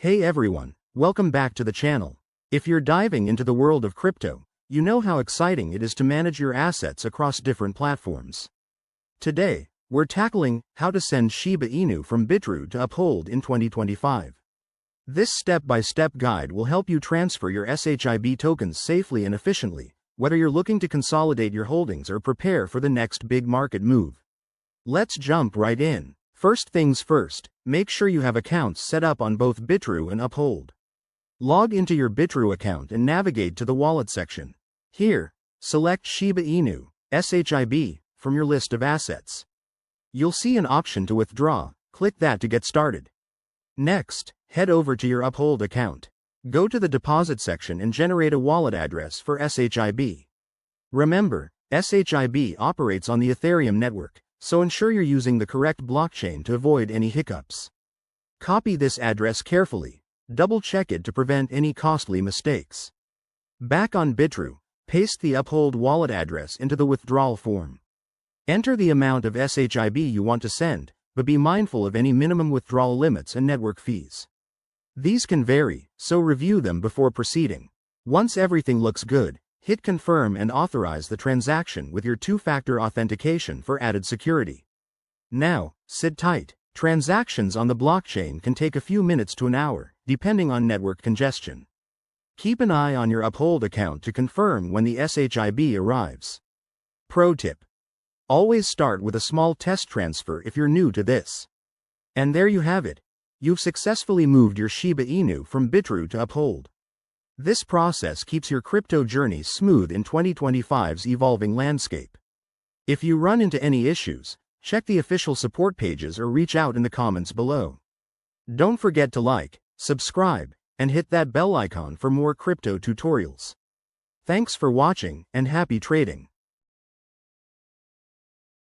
Hey everyone, welcome back to the channel. If you're diving into the world of crypto, you know how exciting it is to manage your assets across different platforms. Today, we're tackling how to send Shiba Inu from Bitrue to Uphold in 2025. This step-by-step guide will help you transfer your SHIB tokens safely and efficiently, whether you're looking to consolidate your holdings or prepare for the next big market move. Let's jump right in. First things first, make sure you have accounts set up on both Bitrue and Uphold. Log into your Bitrue account and navigate to the wallet section. Here, select Shiba Inu, SHIB, from your list of assets. You'll see an option to withdraw, click that to get started. Next, head over to your Uphold account. Go to the deposit section and generate a wallet address for SHIB. Remember, SHIB operates on the Ethereum network, so ensure you're using the correct blockchain to avoid any hiccups. Copy this address carefully, double-check it to prevent any costly mistakes. Back on Bitrue, paste the Uphold wallet address into the withdrawal form. Enter the amount of SHIB you want to send, but be mindful of any minimum withdrawal limits and network fees. These can vary, so review them before proceeding. Once everything looks good, hit confirm and authorize the transaction with your two-factor authentication for added security. Now, sit tight. Transactions on the blockchain can take a few minutes to an hour, depending on network congestion. Keep an eye on your Uphold account to confirm when the SHIB arrives. Pro tip: always start with a small test transfer if you're new to this. And there you have it. You've successfully moved your Shiba Inu from Bitrue to Uphold. This process keeps your crypto journey smooth in 2025's evolving landscape. If you run into any issues, check the official support pages or reach out in the comments below. Don't forget to like, subscribe, and hit that bell icon for more crypto tutorials. Thanks for watching and happy trading.